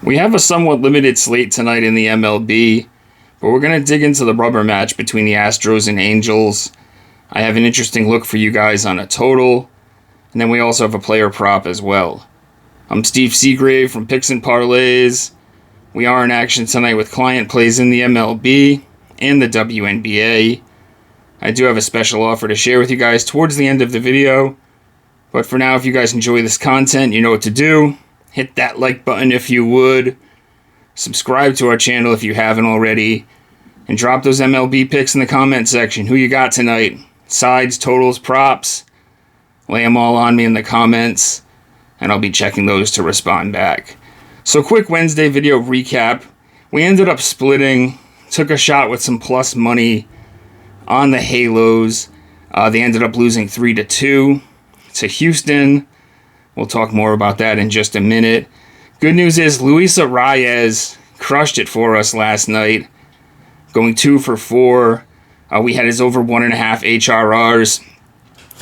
We have a somewhat limited slate tonight in the MLB, but we're going to dig into the rubber match between the Astros and Angels. I have an interesting look for you guys on a total, and then we also have a player prop as well. I'm Steve Seagrave from Picks and Parlays. We are in action tonight with client plays in the MLB and the WNBA. I do have a special offer to share with you guys towards the end of the video, but for now, if you guys enjoy this content, you know what to do. Hit that like button if you would. Subscribe to our channel if you haven't already. And drop those MLB picks in the comment section. Who you got tonight? Sides, totals, props. Lay them all on me in the comments. And I'll be checking those to respond back. So quick Wednesday video recap. We ended up splitting. Took a shot with some plus money on the Halos. They ended up losing 3-2 to Houston. We'll talk more about that in just a minute. Good news is Luis Arraez crushed it for us last night, going 2 for 4. We had his over 1.5 HRRs.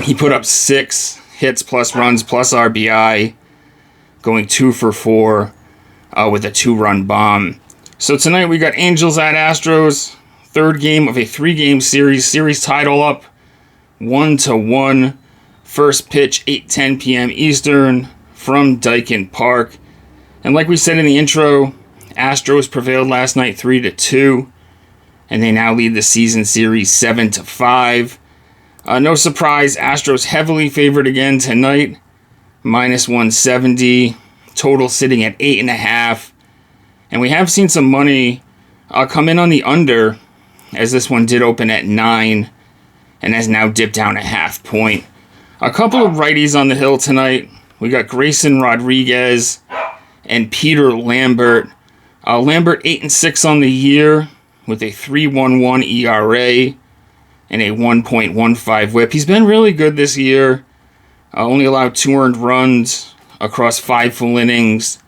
He put up 6 hits plus runs plus RBI, going 2 for 4 with a 2-run bomb. So tonight we got Angels at Astros, third game of a 3-game series. Series tied all up 1-1. First pitch, 8:10 p.m. Eastern from Daikin Park. And like we said in the intro, Astros prevailed last night 3-2. And they now lead the season series 7-5. No surprise, Astros heavily favored again tonight. Minus 170. Total sitting at 8.5. And we have seen some money come in on the under, as this one did open at 9. And has now dipped down a half point. A couple of righties on the hill tonight. We got Grayson Rodriguez and Peter Lambert. Lambert 8-6 on the year with a 3.11 ERA and a 1.15 WHIP. He's been really good this year. Only allowed 2 earned runs across 5 full innings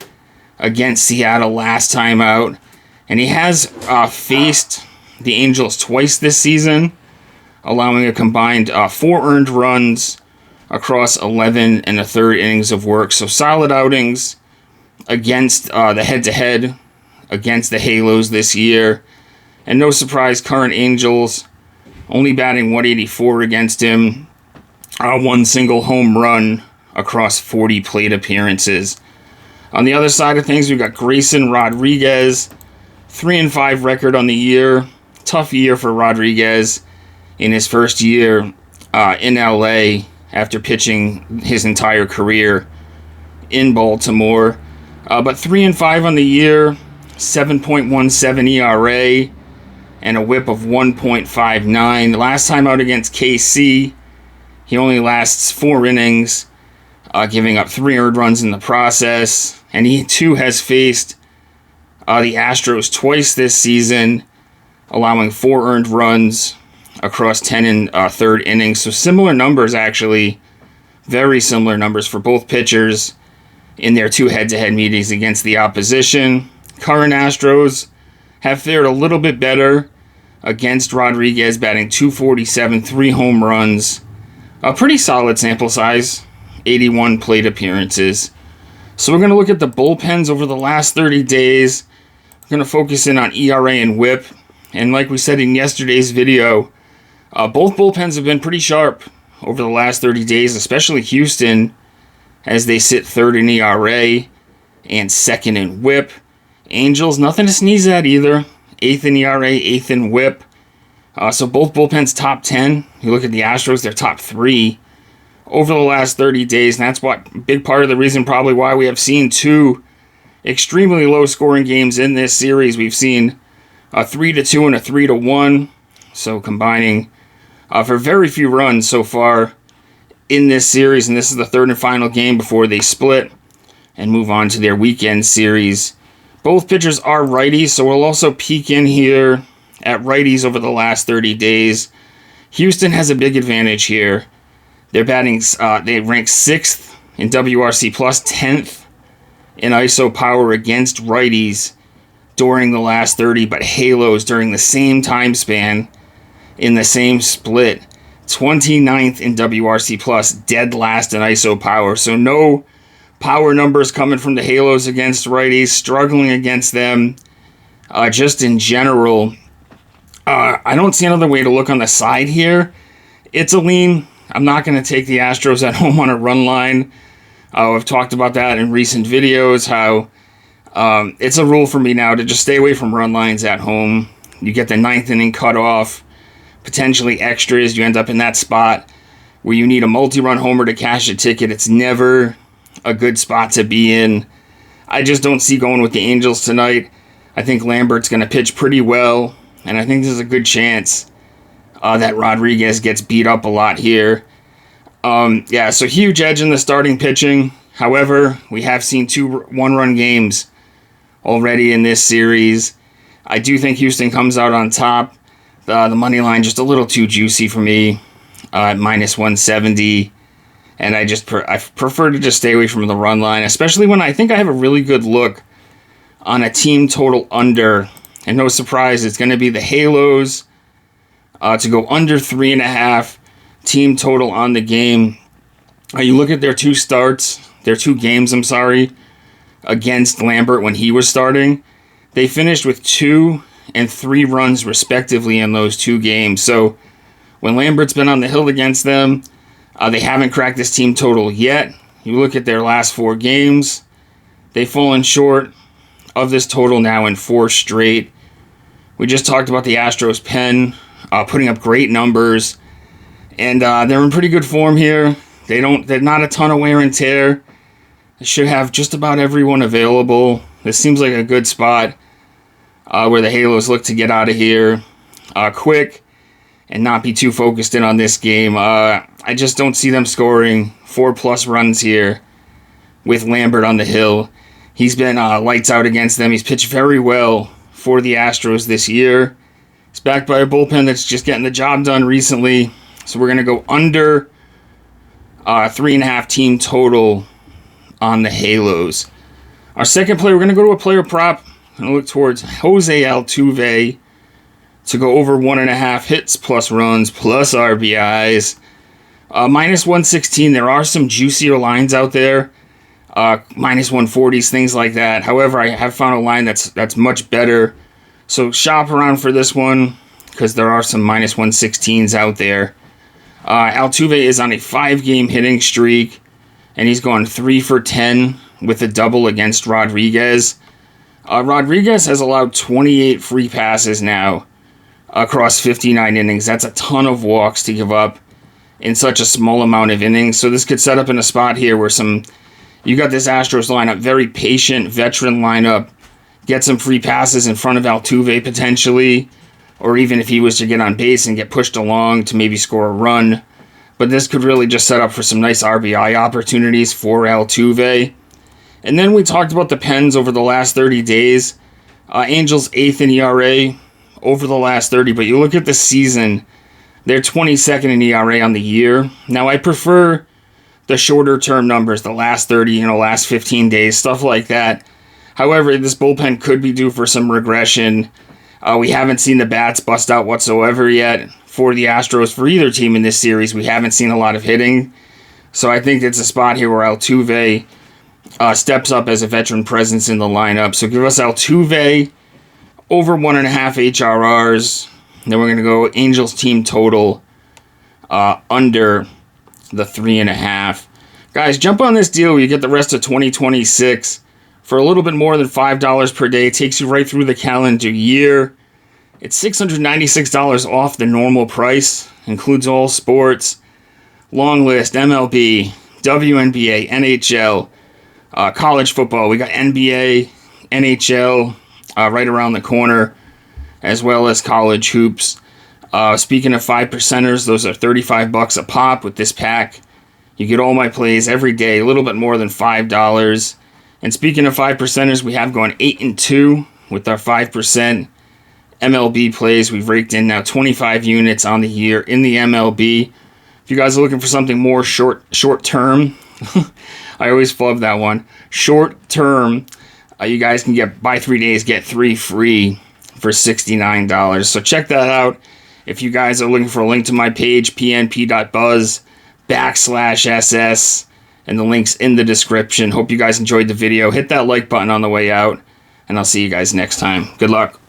against Seattle last time out. And he has faced the Angels twice this season, allowing a combined 4 earned runs across 11 and a third innings of work. So solid outings against the head-to-head against the Halos this year. And no surprise, current Angels only batting 184 against him. 1 single home run across 40 plate appearances. On the other side of things, we've got Grayson Rodriguez. 3-5 record on the year. Tough year for Rodriguez in his first year in LA. After pitching his entire career in Baltimore. But 3-5 on the year, 7.17 ERA, and a whip of 1.59. The last time out against KC, he only lasts 4 innings, giving up 3 earned runs in the process. And he too has faced the Astros twice this season, allowing 4 earned runs across 10 and third innings. So similar numbers, actually. Very similar numbers for both pitchers in their 2 head-to-head meetings against the opposition. Current Astros have fared a little bit better against Rodriguez, batting .247, 3 home runs. A pretty solid sample size, 81 plate appearances. So we're going to look at the bullpens over the last 30 days. We're going to focus in on ERA and WHIP. And like we said in yesterday's video, both bullpens have been pretty sharp over the last 30 days, especially Houston, as they sit 3rd in ERA and 2nd in WHIP. Angels, nothing to sneeze at either. 8th in ERA, 8th in WHIP. So both bullpens top 10. You look at the Astros, they're top 3 over the last 30 days. And that's what big part of the reason probably why we have seen 2 extremely low-scoring games in this series. We've seen a 3-2 and a 3-1. So combining for very few runs so far in this series, and this is the 3rd and final game before they split and move on to their weekend series. Both pitchers are righties, so we'll also peek in here at righties over the last 30 days. Houston has a big advantage here. They're batting, they rank 6th in WRC plus, 10th in ISO power against righties during the last 30, but Halos during the same time span in the same split, 29th in WRC plus, dead last in ISO power. So no Power numbers coming from the Halos against righties, struggling against them. Just in general, I don't see another way to look on the side here. It's a lean. I'm not going to take the Astros at home on a run line. I've talked about that in recent videos, how it's a rule for me now to just stay away from run lines at home. You get the ninth inning cutoff, potentially extras. You end up in that spot where you need a multi-run homer to cash a ticket. It's never a good spot to be in. I just don't see going with the Angels tonight. I think Lambert's going to pitch pretty well, and I think there's a good chance that Rodriguez gets beat up a lot here. So huge edge in the starting pitching. However, we have seen 2 one-run games already in this series. I do think Houston comes out on top. The money line just a little too juicy for me at minus 170. And I prefer to just stay away from the run line, especially when I think I have a really good look on a team total under. And no surprise, it's going to be the Halos to go under 3.5 team total on the game. You look at their 2 games, against Lambert when he was starting. They finished with 2 and 3 runs respectively in those 2 games. So when Lambert's been on the hill against them, they haven't cracked this team total yet. You look at their last 4 games, they've fallen short of this total now in 4 straight. We just talked about the Astros pen putting up great numbers, and they're in pretty good form here. They're not a ton of wear and tear. They should have just about everyone available. This seems like a good spot where the Halos look to get out of here quick and not be too focused in on this game. I just don't see them scoring 4+ runs here with Lambert on the hill. He's been lights out against them. He's pitched very well for the Astros this year. He's backed by a bullpen that's just getting the job done recently. So we're going to go under 3.5 team total on the Halos. Our second play, we're going to go to a player prop. I'm going to look towards Jose Altuve to go over 1.5 hits plus runs plus RBIs. Minus 116. There are some juicier lines out there. Minus 140s, things like that. However, I have found a line that's much better. So shop around for this one because there are some minus 116s out there. Altuve is on a 5-game hitting streak, and he's gone 3 for 10 with a double against Rodriguez. Rodriguez has allowed 28 free passes now across 59 innings. That's a ton of walks to give up in such a small amount of innings. So this could set up in a spot here where you got this Astros lineup, very patient veteran lineup, get some free passes in front of Altuve potentially, or even if he was to get on base and get pushed along to maybe score a run. But this could really just set up for some nice RBI opportunities for Altuve. And then we talked about the Pens over the last 30 days. Angels 8th in ERA over the last 30, but you look at the season, they're 22nd in ERA on the year. Now, I prefer the shorter term numbers, the last 30, last 15 days, stuff like that. However, this bullpen could be due for some regression. We haven't seen the bats bust out whatsoever yet for the Astros. For either team in this series, we haven't seen a lot of hitting. So I think it's a spot here where Altuve steps up as a veteran presence in the lineup. So give us Altuve over 1.5 HRRs. Then we're going to go Angels team total under the 3.5. Guys, jump on this deal where you get the rest of 2026 for a little bit more than $5 per day. It takes you right through the calendar year. It's $696 off the normal price. Includes all sports, long list, MLB, WNBA, NHL, college football. We got NBA, NHL right around the corner, as well as college hoops. Speaking of 5%ers, those are $35 a pop with this pack. You get all my plays every day, a little bit more than $5. And speaking of 5%ers, we have gone 8-2 with our 5% MLB plays. We've raked in now 25 units on the year in the MLB. If you guys are looking for something more short term, I always love that one. Short term, you guys can buy 3 days, get 3 free for $69. So check that out. If you guys are looking for a link to my page, pnp.buzz/SS, and the link's in the description. Hope you guys enjoyed the video. Hit that like button on the way out, and I'll see you guys next time. Good luck.